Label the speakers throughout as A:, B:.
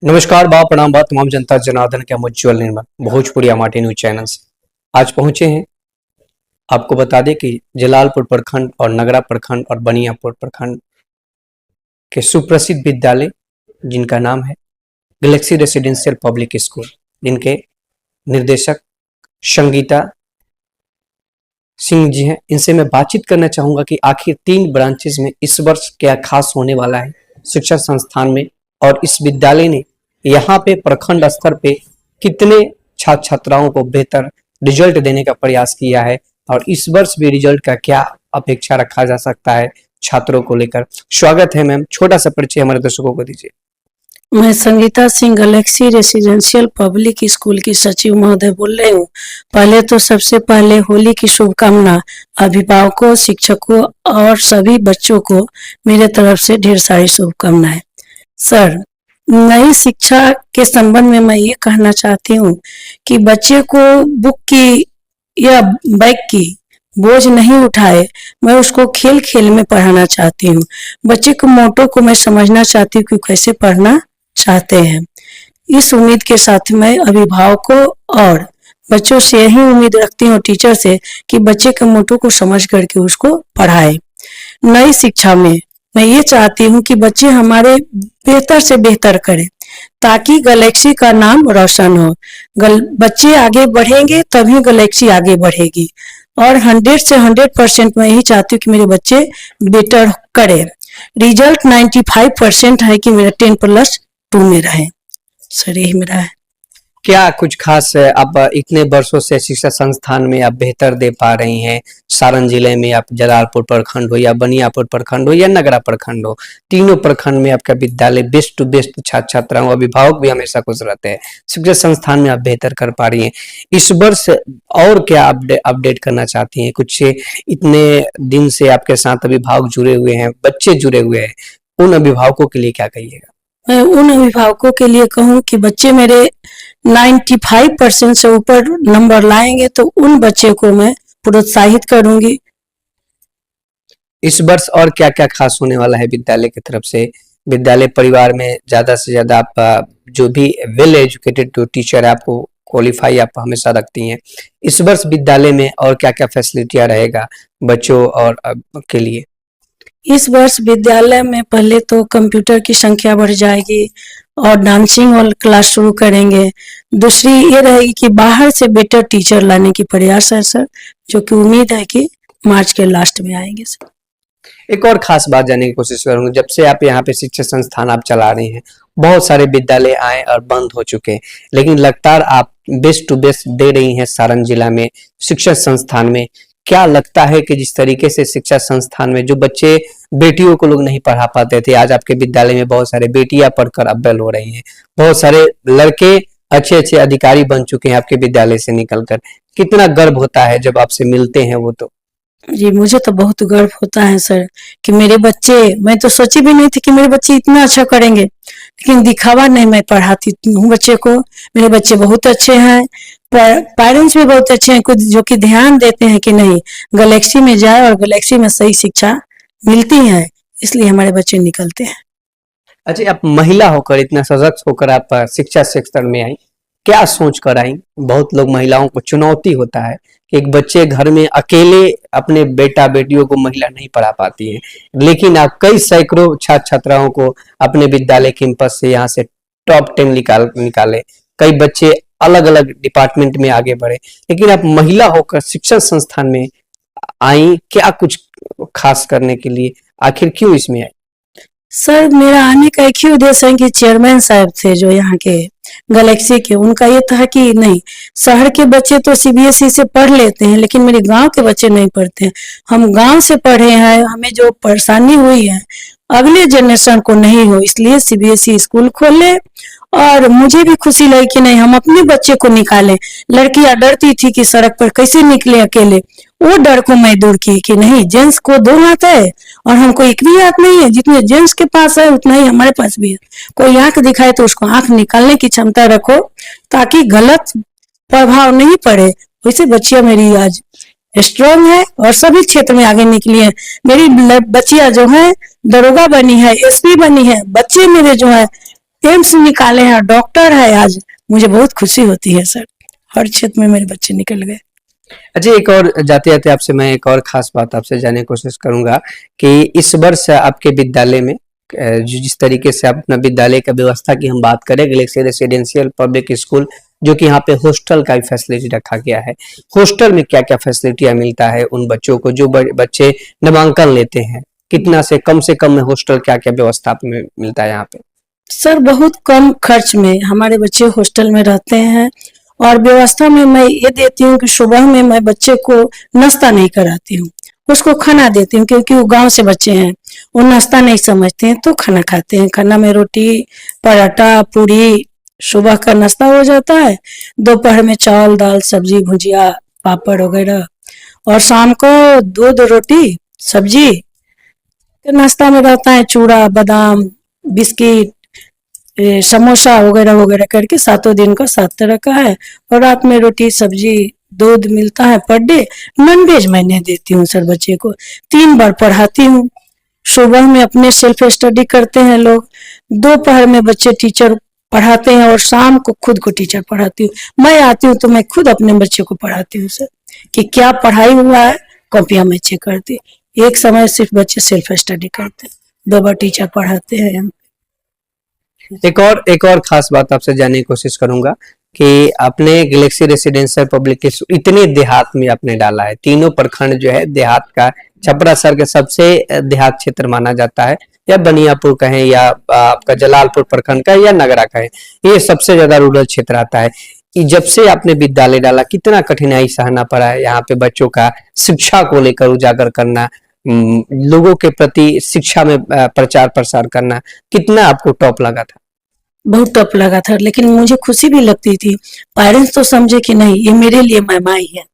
A: नमस्कार बा प्रणाम बा तमाम जनता जनार्दन के हम उज्जवल निर्मल भोजपुरी माटी न्यूज चैनल से आज पहुंचे हैं। आपको बता दें कि जलालपुर प्रखंड और नगरा प्रखंड और बनियापुर प्रखंड के सुप्रसिद्ध विद्यालय जिनका नाम है गैलेक्सी रेसिडेंशियल पब्लिक स्कूल, जिनके निर्देशक संगीता सिंह जी हैं। इनसे मैं बातचीत करना चाहूंगा कि आखिर 3 ब्रांचेस में इस वर्ष क्या खास होने वाला है शिक्षा संस्थान में, और इस विद्यालय ने यहाँ पे प्रखंड स्तर पे कितने छात्र छात्राओं को बेहतर रिजल्ट देने का प्रयास किया है, और इस वर्ष भी रिजल्ट का क्या अपेक्षा रखा जा सकता है छात्रों को लेकर। स्वागत है मैम, छोटा सा परिचय हमारे दर्शकों को दीजिए।
B: मैं Sangeeta Singh Galaxy residential public school की सचिव महोदय बोल रही हूँ। पहले तो सबसे पहले होली की शुभकामना अभिभावकों, शिक्षकों और सभी बच्चों को मेरे तरफ से ढेर सारी शुभकामनाएं। सर, नई शिक्षा के संबंध में मैं ये कहना चाहती हूँ कि बच्चे को बुक की या बैग की बोझ नहीं उठाए। मैं उसको खेल खेल में पढ़ाना चाहती हूँ। बच्चे को मोटो को मैं समझना चाहती हूँ कि कैसे पढ़ना चाहते हैं। इस उम्मीद के साथ मैं अभिभावकों और बच्चों से यही उम्मीद रखती हूँ, टीचर से, कि बच्चे के मोटो को समझ करके उसको पढ़ाए। नई शिक्षा में मैं ये चाहती हूँ कि बच्चे हमारे बेहतर से बेहतर करें ताकि गैलेक्सी का नाम रोशन हो। बच्चे आगे बढ़ेंगे तभी गैलेक्सी आगे बढ़ेगी, और 100 से 100% मैं यही चाहती हूँ कि मेरे बच्चे बेटर करें। रिजल्ट 95% है कि मेरा 10+2 में रहे। सर, यही मेरा है।
A: क्या कुछ खास आप इतने वर्षों से शिक्षा संस्थान में आप बेहतर दे पा रही हैं? सारण जिले में आप जलालपुर प्रखंड हो या बनियापुर प्रखंड हो या नगरा प्रखंड हो, तीनों प्रखंड में आपका विद्यालय बेस्ट टू बेस्ट छात्र छात्राओं, अभिभावक भी हमेशा खुश रहते हैं। शिक्षा संस्थान में आप बेहतर कर पा रही हैं। इस वर्ष और क्या अपडेट करना चाहती हैं? कुछ इतने दिन से आपके साथ अभिभावक जुड़े हुए हैं, बच्चे जुड़े हुए हैं, उन अभिभावकों के लिए क्या कहिएगा?
B: मैं उन अभिभावकों के लिए कहूँ कि बच्चे मेरे 95% से ऊपर नंबर लाएंगे तो उन बच्चे को मैं प्रोत्साहित करूंगी।
A: इस वर्ष और क्या क्या खास होने वाला है विद्यालय की तरफ से? विद्यालय परिवार में ज्यादा से ज्यादा आप जो भी वेल एजुकेटेड टीचर है आपको क्वालिफाई आप हमेशा रखती हैं। इस वर्ष विद्यालय में और क्या क्या फैसिलिटियां रहेगा बच्चों और के लिए?
B: इस वर्ष विद्यालय में पहले तो कंप्यूटर की संख्या बढ़ जाएगी और डांसिंग और क्लास शुरू करेंगे। दूसरी ये रहेगी कि बाहर से बेटर टीचर लाने की प्रयास है सर, जो कि उम्मीद है कि मार्च के लास्ट में आएंगे सर।
A: एक और खास बात जानने की कोशिश करूंगा, जब से आप यहाँ पे शिक्षा संस्थान आप चला रहे हैं, बहुत सारे विद्यालय आए और बंद हो चुके हैं, लेकिन लगातार आप बेस्ट टू बेस्ट दे रही हैं सारण जिला में शिक्षा संस्थान में। क्या लगता है कि जिस तरीके से शिक्षा संस्थान में जो बच्चे बेटियों को लोग नहीं पढ़ा पाते थे, आज आपके विद्यालय में बहुत सारे बेटियां पढ़कर अव्वल हो रही हैं, बहुत सारे लड़के अच्छे अच्छे अधिकारी बन चुके हैं आपके विद्यालय से निकलकर। कितना गर्व होता है जब आपसे मिलते हैं वो तो।
B: जी, मुझे तो बहुत गर्व होता है सर कि मेरे बच्चे, मैं तो सोची भी नहीं थी कि मेरे बच्चे इतना अच्छा करेंगे, लेकिन दिखावा नहीं, मैं पढ़ाती हूँ बच्चे को। मेरे बच्चे बहुत अच्छे हैं, पेरेंट्स भी बहुत अच्छे हैं, कुछ जो कि ध्यान देते हैं कि नहीं गैलेक्सी में जाए और गैलेक्सी में सही शिक्षा मिलती है, इसलिए हमारे बच्चे निकलते हैं।
A: अच्छा, आप महिला होकर इतना सशक्त होकर आप शिक्षा क्षेत्र में आई, क्या सोच कर आई? बहुत लोग महिलाओं को चुनौती होता है कि एक बच्चे घर में अकेले अपने बेटा बेटियों को महिला नहीं पढ़ा पाती है, लेकिन आप कई सैकड़ों छात्र छात्राओं को अपने विद्यालय कैंपस से यहाँ से टॉप 10 निकाले, कई बच्चे अलग अलग डिपार्टमेंट में आगे बढ़े, लेकिन आप महिला होकर शिक्षण संस्थान में आई, क्या कुछ खास करने के लिए, आखिर क्यों इसमें आई?
B: सर, मेरा आने का एक ही उद्देश्य है कि चेयरमैन साहब थे जो यहाँ के गैलेक्सी के, उनका ये था कि नहीं, शहर के बच्चे तो सीबीएसई से पढ़ लेते हैं लेकिन मेरे गांव के बच्चे नहीं पढ़ते हैं। हम गांव से पढ़े हैं, हमें जो परेशानी हुई है अगले जनरेशन को नहीं हो, इसलिए सीबीएसई स्कूल खोले। और मुझे भी खुशी लगी कि नहीं, हम अपने बच्चे को निकालें। लड़कियां डरती थी कि सड़क पर कैसे निकले अकेले, वो डर को मैं दूर की कि नहीं, जेंट्स को 2 हाथ है और हमको एक भी हाथ नहीं है, जितने जेंट्स के पास है उतना ही हमारे पास भी है। कोई आंख दिखाए तो उसको आंख निकालने की क्षमता रखो ताकि गलत प्रभाव नहीं पड़े। वैसे बच्चियां मेरी आज स्ट्रांग है और सभी क्षेत्र में आगे निकली है। मेरी बच्चियां जो है दरोगा बनी है, एसपी बनी है। बच्चे मेरे जो है एम्स निकाले हैं, डॉक्टर है आज। मुझे बहुत खुशी होती है सर, हर क्षेत्र में मेरे बच्चे निकल गए।
A: अच्छा, एक और जाते जाते आपसे मैं एक और खास बात आपसे जानने की कोशिश करूंगा कि इस वर्ष आपके विद्यालय में जिस तरीके से आप अपना विद्यालय का व्यवस्था की हम बात करें, गैलेक्सी रेसिडेंशियल पब्लिक स्कूल, जो कि यहाँ पे हॉस्टल का भी फैसिलिटी रखा गया है। हॉस्टल में क्या क्या फैसिलिटियां मिलता है उन बच्चों को जो बच्चे नामांकन लेते हैं? कितना से कम में हॉस्टल क्या क्या व्यवस्था में मिलता है यहाँ पे?
B: सर बहुत कम खर्च में हमारे बच्चे हॉस्टल में रहते हैं, और व्यवस्था में मैं ये देती हूँ कि सुबह में मैं बच्चे को नाश्ता नहीं कराती हूँ, उसको खाना देती हूँ, क्योंकि वो गांव से बच्चे हैं, वो नाश्ता नहीं समझते हैं तो खाना खाते हैं। खाना में रोटी, पराठा, पूरी, सुबह का नाश्ता हो जाता है, दोपहर में चावल, दाल, सब्जी, भुजिया, पापड़ वगैरह, और शाम को दूध, रोटी, सब्जी। नाश्ता में रहता है चूड़ा, बादाम, बिस्किट, समोसा वगैरह वगैरह करके, सातों दिन का 7 तरह का है। और रात में रोटी, सब्जी, दूध मिलता है पर डे। नॉन वेज मैं नहीं देती हूँ सर, बच्चे को 3 बार पढ़ाती हूँ। सुबह में अपने सेल्फ स्टडी करते हैं लोग, दोपहर में बच्चे टीचर पढ़ाते हैं, और शाम को खुद को टीचर पढ़ाती हूँ। मैं आती हूँ तो मैं खुद अपने बच्चे को पढ़ाती हूँ सर, कि क्या पढ़ाई हुआ है, कॉपियां मैं चेक करती। एक समय सिर्फ बच्चे सेल्फ स्टडी करते हैं, 2 बार टीचर पढ़ाते हैं।
A: एक और खास बात आपसे जानने की कोशिश करूंगा कि आपने गैलेक्सी रेसिडेंशियल पब्लिक इतने देहात में आपने डाला है, तीनों प्रखंड जो है देहात का, छपरा सर के सबसे देहात क्षेत्र माना जाता है, या बनियापुर कहें या आपका जलालपुर प्रखंड का या नगरा कहें, ये सबसे ज्यादा रूरल क्षेत्र आता है। जब से आपने विद्यालय डाला कितना कठिनाई सहना पड़ा है यहाँ पे बच्चों का शिक्षा को लेकर उजागर करना, लोगों के प्रति शिक्षा में प्रचार प्रसार करना, कितना आपको टॉप लगा था?
B: बहुत टफ लगा था, लेकिन मुझे खुशी भी लगती थी। पेरेंट्स तो समझे कि नहीं ये मेरे लिए महिमा ही है,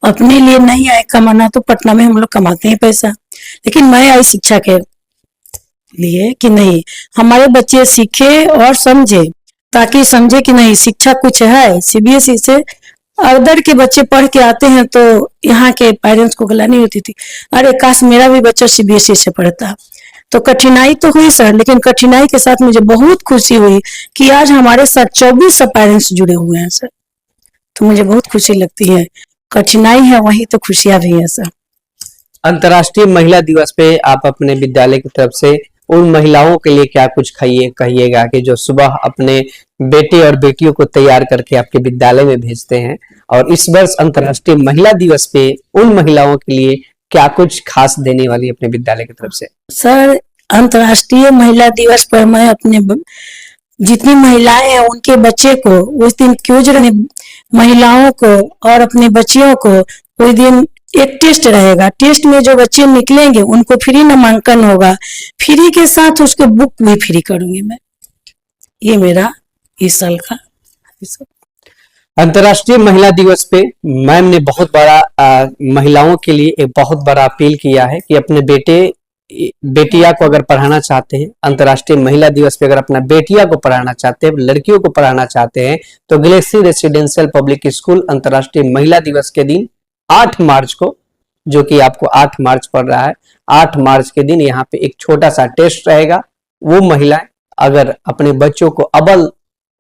B: अपने लिए नहीं आए कमाना, तो पटना में हम लोग कमाते हैं पैसा, लेकिन मैं आई शिक्षा के लिए कि नहीं हमारे बच्चे सीखे और समझे, ताकि समझे कि नहीं शिक्षा कुछ है। सीबीएसई से अदर के बच्चे पढ़ के आते हैं तो यहाँ के पेरेंट्स को गला नहीं होती थी, अरे काश मेरा भी बच्चा सीबीएसई से पढ़ता। तो कठिनाई तो हुई सर, लेकिन कठिनाई के साथ मुझे बहुत खुशी हुई कि आज हमारे साथ 24 पेरेंट्स जुड़े हुए हैं सर, तो मुझे बहुत खुशी लगती है। कठिनाई है वही तो खुशियां भी है सर।
A: अंतर्राष्ट्रीय महिला दिवस पे आप अपने विद्यालय की तरफ से उन महिलाओं के लिए क्या कुछ कहिएगा कि जो सुबह अपने बेटे और बेटियों को तैयार करके आपके विद्यालय में भेजते हैं, और इस वर्ष अंतर्राष्ट्रीय महिला दिवस पे उन महिलाओं के लिए क्या कुछ खास देने वाली अपने विद्यालय की तरफ से?
B: सर अंतर्राष्ट्रीय महिला दिवस पर मैं अपने जितनी महिलाएं हैं उनके बच्चे को उस दिन क्यों जरूर, महिलाओं को और अपने बच्चियों को उस दिन एक टेस्ट रहेगा। टेस्ट में जो बच्चे निकलेंगे उनको फ्री नामांकन होगा, फ्री के साथ उसके बुक भी फ्री करूंगी मैं। ये मेरा इस साल का।
A: अंतर्राष्ट्रीय महिला दिवस पे मैम ने बहुत बड़ा महिलाओं के लिए एक बहुत बड़ा अपील किया है कि अपने बेटिया को अगर पढ़ाना चाहते हैं, अंतर्राष्ट्रीय महिला दिवस पे अगर अपना बेटिया को पढ़ाना चाहते हैं, लड़कियों को पढ़ाना चाहते हैं, तो गैलेक्सी रेसिडेंशियल पब्लिक स्कूल अंतर्राष्ट्रीय महिला दिवस के दिन 8 मार्च को, जो कि आपको 8 मार्च पड़ रहा है, 8 मार्च के दिन यहाँ पे एक छोटा सा टेस्ट रहेगा। वो महिलाएं अगर अपने बच्चों को, अबल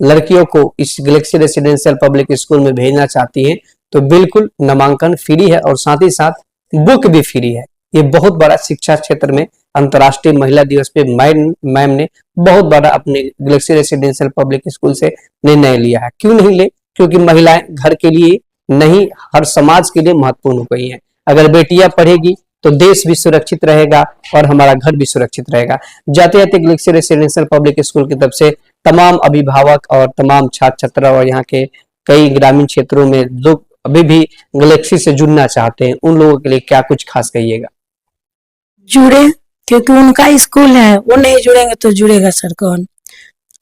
A: लड़कियों को इस गैलेक्सी रेसिडेंशियल पब्लिक स्कूल में भेजना चाहती हैं तो बिल्कुल नामांकन फ्री है और साथ ही साथ बुक भी फ्री है। ये बहुत बड़ा शिक्षा क्षेत्र में अंतर्राष्ट्रीय महिला दिवस पे मैम ने बहुत बड़ा अपने गैलेक्सी रेसिडेंशियल पब्लिक स्कूल से निर्णय लिया है। क्यों नहीं ले? क्योंकि महिलाएं घर के लिए नहीं, हर समाज के लिए महत्वपूर्ण हो गई हैं। अगर बेटियां पढ़ेगी तो देश भी सुरक्षित रहेगा और हमारा घर भी सुरक्षित रहेगा। जाते जाते गैलेक्सी रेसिडेंशियल पब्लिक स्कूल की तरफ से तमाम अभिभावक और तमाम छात्र छात्रा और यहाँ के कई ग्रामीण क्षेत्रों में लोग अभी भी गैलेक्सी से जुड़ना चाहते हैं, उन लोगों के लिए क्या कुछ खास कहिएगा?
B: जुड़े, क्योंकि उनका स्कूल है, वो नहीं जुड़ेंगे तो जुड़ेगा सर कौन।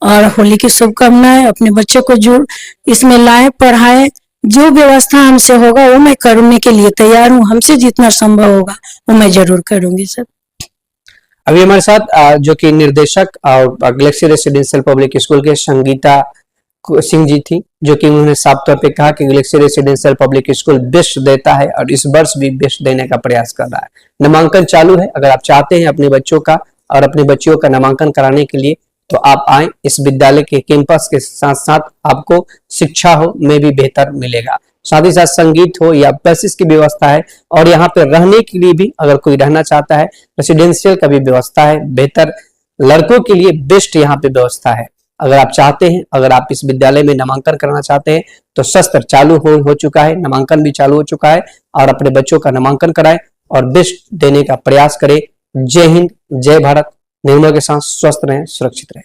B: और होली की शुभकामनाएं, अपने बच्चे को जुड़ इसमें लाए, पढ़ाए, जो व्यवस्था हमसे होगा वो मैं करने के लिए तैयार हूँ। हमसे जितना संभव होगा वो मैं जरूर करूंगी सर।
A: अभी हमारे साथ जो कि निर्देशक और गैलेक्सी रेसिडेंशियल पब्लिक स्कूल के संगीता सिंह जी थी, जो कि उन्होंने साफ तौर पे कहा कि Galaxy residential public school best देता है और इस वर्ष भी बेस्ट देने का प्रयास कर रहा है। नामांकन चालू है, अगर आप चाहते हैं अपने बच्चों का और अपने बच्चियों का नामांकन कराने के लिए तो आप आए, इस विद्यालय के कैंपस के साथ साथ आपको शिक्षा हो में भी बेहतर मिलेगा, साथ ही साथ संगीत हो या बसेस की व्यवस्था है, और यहाँ पे रहने के लिए भी अगर कोई रहना चाहता है रेसिडेंशियल का भी व्यवस्था है, बेहतर लड़कों के लिए बेस्ट यहाँ पे व्यवस्था है। अगर आप चाहते हैं, अगर आप इस विद्यालय में नामांकन करना चाहते हैं तो सत्र चालू हो चुका है, नामांकन भी चालू हो चुका है, और अपने बच्चों का नामांकन कराएं और बेस्ट देने का प्रयास करें। जय हिंद, जय भारत। निर्मल के साथ स्वस्थ रहें, सुरक्षित रहें।